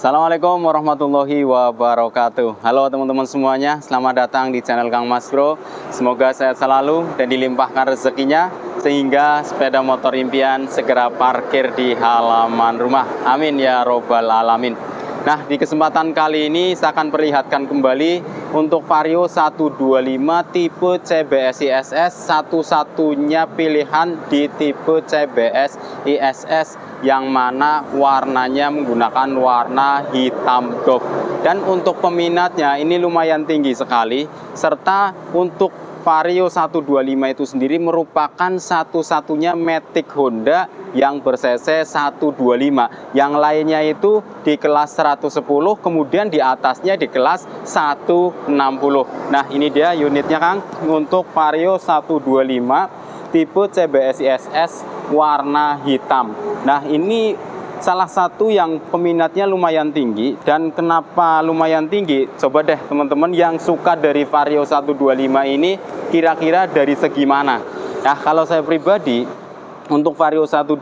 Assalamualaikum warahmatullahi wabarakatuh. Halo teman-teman semuanya, selamat datang di channel Kang Mas Bro. Semoga sehat selalu dan dilimpahkan rezekinya sehingga sepeda motor impian segera parkir di halaman rumah. Amin ya robbal alamin. Nah, di kesempatan kali ini saya akan perlihatkan kembali untuk Vario 125 tipe CBS ISS, satu-satunya pilihan di tipe CBS ISS yang mana warnanya menggunakan warna hitam doff. Dan untuk peminatnya ini lumayan tinggi sekali, serta untuk Vario 125 itu sendiri merupakan satu-satunya Matic Honda yang ber-cc 125. Yang lainnya itu di kelas 110, kemudian di atasnya di kelas 160. Nah, ini dia unitnya Kang untuk Vario 125 tipe CBS ISS warna hitam. Nah, ini salah satu yang peminatnya lumayan tinggi. Dan kenapa lumayan tinggi? Coba deh teman-teman yang suka dari Vario 125 ini kira-kira dari segi mana? Nah, kalau saya pribadi untuk Vario 125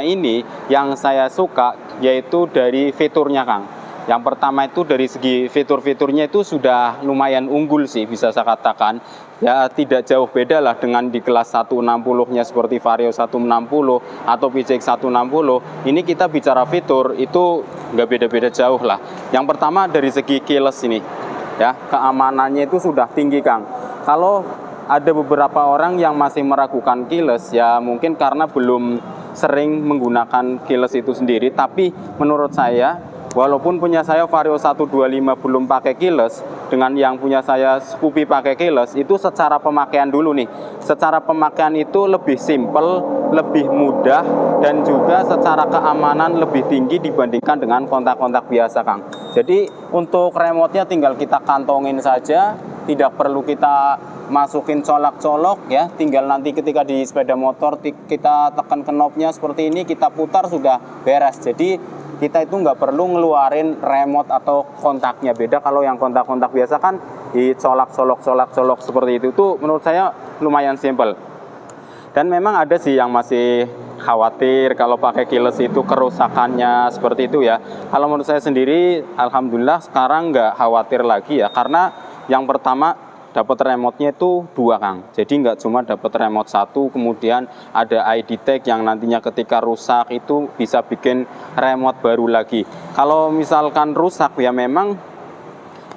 ini yang saya suka yaitu dari fiturnya Kang. Yang pertama itu dari segi fitur-fiturnya itu sudah lumayan unggul sih, bisa saya katakan. Ya, tidak jauh beda lah dengan di kelas 160-nya seperti Vario 160 atau PCX 160. Ini kita bicara fitur itu nggak beda-beda jauh lah. Yang pertama dari segi keyless ini, ya keamanannya itu sudah tinggi Kang. Kalau ada beberapa orang yang masih meragukan keyless, ya mungkin karena belum sering menggunakan keyless itu sendiri. Tapi menurut saya, walaupun punya saya Vario 125 belum pakai keyless, dengan yang punya saya Scoopy pakai keyless, itu secara pemakaian dulu nih. Secara pemakaian itu lebih simple, lebih mudah, dan juga secara keamanan lebih tinggi dibandingkan dengan kontak-kontak biasa Kang. Jadi untuk remote-nya tinggal kita kantongin saja, tidak perlu kita masukin colak-colok ya, tinggal nanti ketika di sepeda motor kita tekan knobnya seperti ini, kita putar sudah beres. Jadi kita itu nggak perlu ngeluarin remote atau kontaknya. Beda kalau yang kontak-kontak biasa kan dicolak-colok seperti itu. Itu menurut saya lumayan simple. Dan memang ada sih yang masih khawatir kalau pakai keyless itu kerusakannya seperti itu ya. Kalau menurut saya sendiri, alhamdulillah sekarang nggak khawatir lagi ya, karena yang pertama dapat remote-nya itu 2 Kang. Jadi nggak cuma dapat remote 1, kemudian ada ID tag yang nantinya ketika rusak itu bisa bikin remote baru lagi. Kalau misalkan rusak ya memang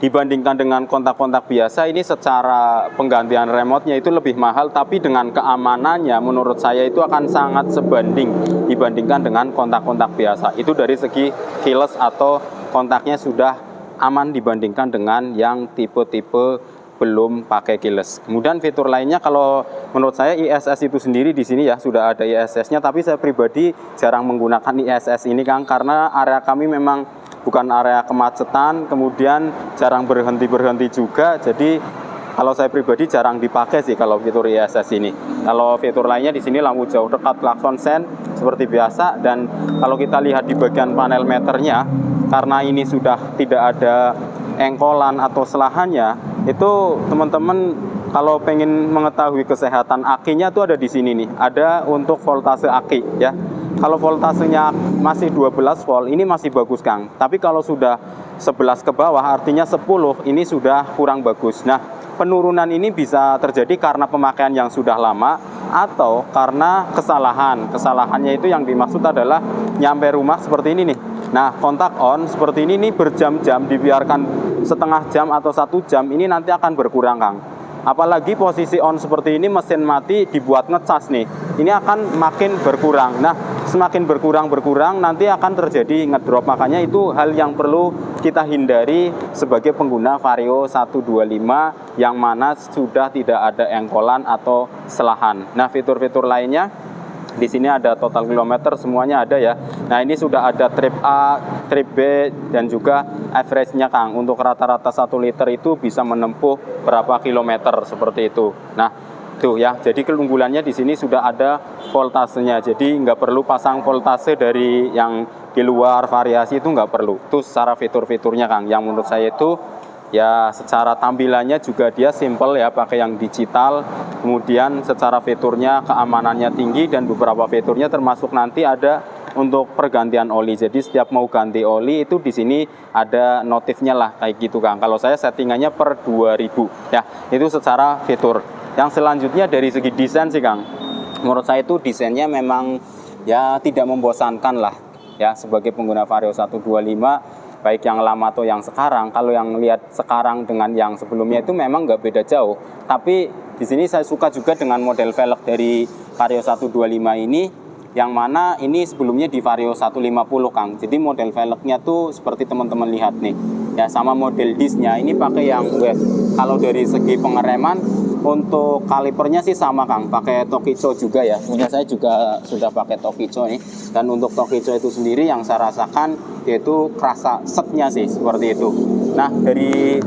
dibandingkan dengan kontak-kontak biasa ini secara penggantian remote-nya itu lebih mahal, tapi dengan keamanannya menurut saya itu akan sangat sebanding dibandingkan dengan kontak-kontak biasa. Itu dari segi keyless atau kontaknya sudah aman dibandingkan dengan yang tipe-tipe belum pakai keyless. Kemudian fitur lainnya kalau menurut saya ISS itu sendiri di sini ya sudah ada ISS-nya, tapi saya pribadi jarang menggunakan ISS ini Kang, karena area kami memang bukan area kemacetan, kemudian jarang berhenti juga. Jadi kalau saya pribadi jarang dipakai sih kalau fitur ISS ini. Kalau fitur lainnya di sini lampu jauh dekat, klakson sen seperti biasa. Dan kalau kita lihat di bagian panel meternya, karena ini sudah tidak ada engkolan atau selahannya, itu teman-teman kalau pengen mengetahui kesehatan akinya tuh ada di sini nih, ada untuk voltase aki ya. Kalau voltasenya masih 12 volt ini masih bagus Kang, tapi kalau sudah 11 ke bawah artinya 10 ini sudah kurang bagus. Nah, penurunan ini bisa terjadi karena pemakaian yang sudah lama atau karena kesalahan. Kesalahannya itu yang dimaksud adalah nyampe rumah seperti ini nih. Nah, kontak on seperti ini berjam-jam, dibiarkan setengah jam atau 1 jam, ini nanti akan berkurang Kang. Apalagi posisi on seperti ini, mesin mati dibuat ngecas nih, ini akan makin berkurang. Nah, semakin berkurang nanti akan terjadi ngedrop. Makanya itu hal yang perlu kita hindari sebagai pengguna Vario 125 yang mana sudah tidak ada engkolan atau selahan. Nah, fitur-fitur lainnya di sini ada total kilometer, semuanya ada ya. Nah, ini sudah ada trip A, trip B, dan juga average-nya Kang. Untuk rata-rata 1 liter itu bisa menempuh berapa kilometer seperti itu. Nah, tuh ya, jadi keunggulannya di sini sudah ada voltasenya. Jadi nggak perlu pasang voltase dari yang di luar variasi, itu nggak perlu. Itu secara fitur-fiturnya Kang, yang menurut saya itu ya secara tampilannya juga dia simple ya, pakai yang digital. Kemudian secara fiturnya keamanannya tinggi, dan beberapa fiturnya termasuk nanti ada untuk pergantian oli. Jadi setiap mau ganti oli itu di sini ada notifnya lah kayak gitu Kang. Kalau saya settingannya per 2000 ya, itu secara fitur. Yang selanjutnya dari segi desain sih Kang, menurut saya itu desainnya memang ya tidak membosankan lah ya, sebagai pengguna Vario 125 baik yang lama atau yang sekarang. Kalau yang lihat sekarang dengan yang sebelumnya itu memang nggak beda jauh. Tapi di sini saya suka juga dengan model velg dari Vario 125 ini, yang mana ini sebelumnya di Vario 150 Kang. Jadi model velgnya tuh seperti teman-teman lihat nih ya, sama model discnya ini pakai yang wet. Kalau dari segi pengereman, untuk kalipernya sih sama Kang, pakai Tokicho juga ya. Punya saya juga sudah pakai Tokicho nih. Dan untuk Tokicho itu sendiri yang saya rasakan yaitu kerasa setnya sih seperti itu. Nah, di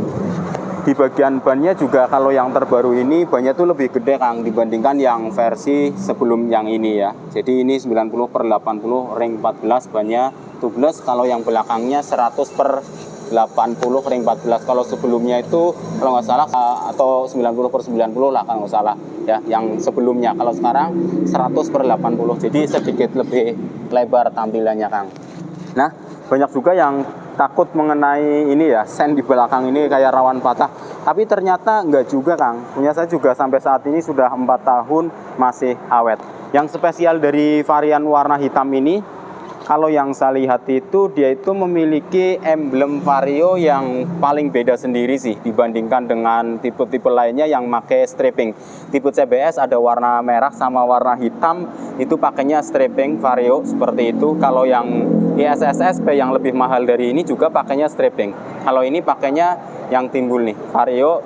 bagian bannya juga kalau yang terbaru ini bannya tuh lebih gede Kang dibandingkan yang versi sebelum yang ini ya. Jadi ini 90/80 ring 14 bannya tubeless. Kalau yang belakangnya 100/80 ring 14. Kalau sebelumnya itu kalau nggak salah atau 90/90 lah kalau nggak salah ya, yang sebelumnya. Kalau sekarang 100/80, jadi sedikit lebih lebar tampilannya Kang. Nah, banyak juga yang takut mengenai ini ya, sen di belakang ini kayak rawan patah. Tapi ternyata enggak juga Kang. Punya saya juga sampai saat ini sudah 4 tahun masih awet. Yang spesial dari varian warna hitam ini, kalau yang saya lihat itu dia itu memiliki emblem Vario yang paling beda sendiri sih dibandingkan dengan tipe-tipe lainnya yang pakai striping. Tipe CBS ada warna merah sama warna hitam, itu pakainya striping Vario seperti itu. Kalau yang ISSSP yang lebih mahal dari ini juga pakainya striping. Kalau ini pakainya yang timbul nih, Vario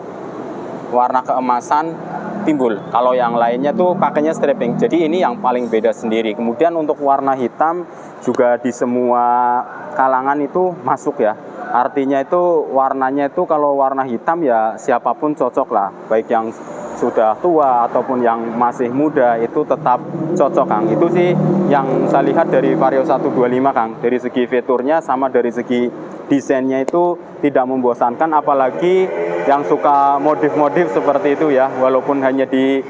warna keemasan timbul. Kalau yang lainnya tuh pakainya striping. Jadi ini yang paling beda sendiri. Kemudian untuk warna hitam juga di semua kalangan itu masuk ya. Artinya itu warnanya itu kalau warna hitam ya siapapun cocok lah. Baik yang sudah tua ataupun yang masih muda itu tetap cocok Kang. Itu sih yang saya lihat dari Vario 125 Kang. Dari segi fiturnya sama dari segi desainnya itu tidak membosankan, apalagi yang suka modif-modif seperti itu ya, walaupun hanya di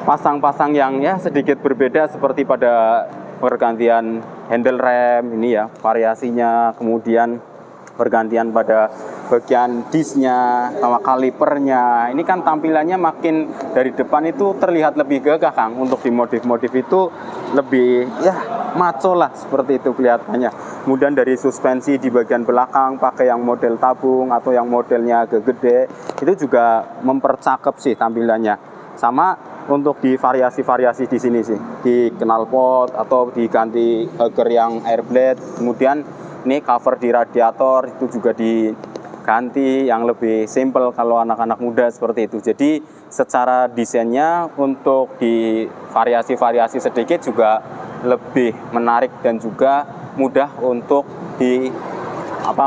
pasang-pasang yang ya sedikit berbeda seperti pada pergantian handle rem ini ya, variasinya, kemudian pergantian pada bagian discnya sama kalipernya. Ini kan tampilannya makin dari depan itu terlihat lebih gagah Kang. Untuk dimodif-modif itu lebih ya maco lah seperti itu kelihatannya. Kemudian dari suspensi di bagian belakang pakai yang model tabung atau yang modelnya agak gede, itu juga mempercakep sih tampilannya. Sama untuk di variasi-variasi di sini sih, di knalpot atau diganti hugger yang air blade. Kemudian ini cover di radiator itu juga diganti yang lebih simple kalau anak-anak muda seperti itu. Jadi secara desainnya untuk di variasi-variasi sedikit juga lebih menarik dan juga mudah untuk di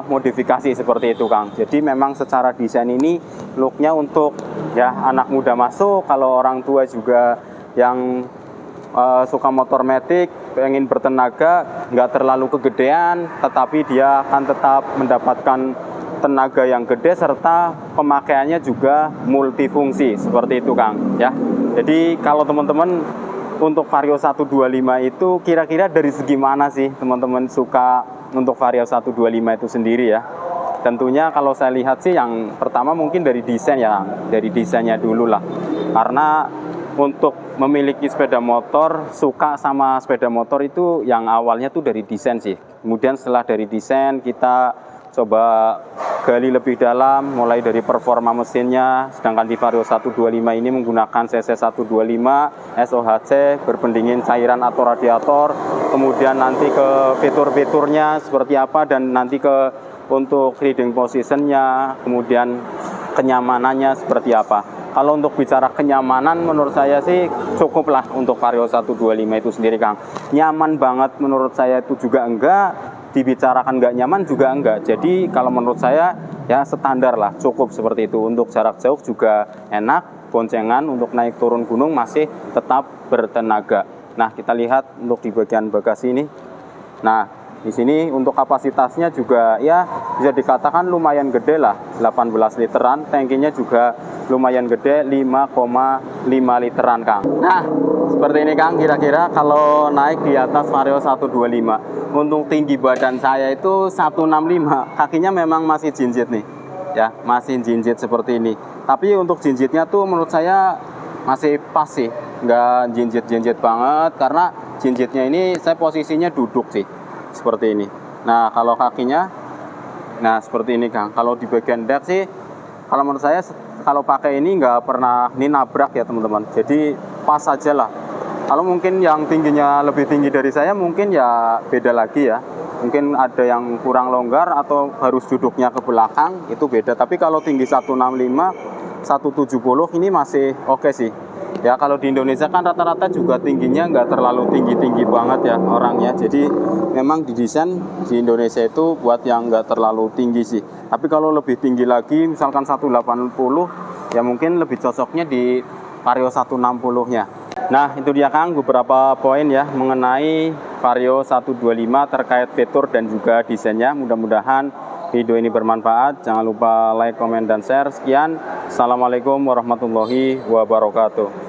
modifikasi seperti itu Kang. Jadi memang secara desain ini looknya untuk ya anak muda masuk. Kalau orang tua juga yang suka motor matic, pengen bertenaga, nggak terlalu kegedean, tetapi dia akan tetap mendapatkan tenaga yang gede serta pemakaiannya juga multifungsi seperti itu Kang ya. Jadi kalau teman-teman untuk Vario 125 itu kira-kira dari segi mana sih teman-teman suka untuk Vario 125 itu sendiri ya? Tentunya kalau saya lihat sih yang pertama mungkin dari desain ya, dari desainnya dulu lah. Karena untuk memiliki sepeda motor, suka sama sepeda motor itu yang awalnya tuh dari desain sih. Kemudian setelah dari desain kita coba gali lebih dalam, mulai dari performa mesinnya. Sedangkan di Vario 125 ini menggunakan CC 125 SOHC, berpendingin cairan atau radiator. Kemudian nanti ke fitur-fiturnya seperti apa, dan nanti ke untuk riding positionnya, kemudian kenyamanannya seperti apa. Kalau untuk bicara kenyamanan, menurut saya sih cukup lah untuk Vario 125 itu sendiri Kang. Nyaman banget menurut saya itu juga enggak, dibicarakan enggak nyaman juga enggak. Jadi kalau menurut saya ya standar lah, cukup seperti itu. Untuk jarak jauh juga enak, boncengan untuk naik turun gunung masih tetap bertenaga. Nah, kita lihat untuk di bagian bagasi ini. Nah, di sini untuk kapasitasnya juga ya bisa dikatakan lumayan gede lah, 18 literan. Tangkinya juga lumayan gede, 5,5 literan Kang. Nah, seperti ini Kang, kira-kira kalau naik di atas Vario 125. Untuk tinggi badan saya itu 165, kakinya memang masih jinjit nih. Ya, masih jinjit seperti ini. Tapi untuk jinjitnya tuh menurut saya masih pas sih, nggak jinjit-jinjit banget, karena jinjitnya ini saya posisinya duduk sih, seperti ini. Nah, kalau kakinya, nah seperti ini Kang. Kalau di bagian deck sih, kalau menurut saya kalau pakai ini nggak pernah ini nabrak ya teman-teman. Jadi pas aja lah. Kalau mungkin yang tingginya lebih tinggi dari saya, mungkin ya beda lagi ya. Mungkin ada yang kurang longgar atau harus duduknya ke belakang, itu beda. Tapi kalau tinggi 165, 170 ini masih oke sih. Ya kalau di Indonesia kan rata-rata juga tingginya nggak terlalu tinggi-tinggi banget ya orangnya. Jadi memang didesain di Indonesia itu buat yang nggak terlalu tinggi sih. Tapi kalau lebih tinggi lagi, misalkan 180, ya mungkin lebih cocoknya di Vario 160-nya. Nah itu dia Kang, beberapa poin ya mengenai Vario 125 terkait fitur dan juga desainnya. Mudah-mudahan video ini bermanfaat. Jangan lupa like, komen, dan share. Sekian. Assalamualaikum warahmatullahi wabarakatuh.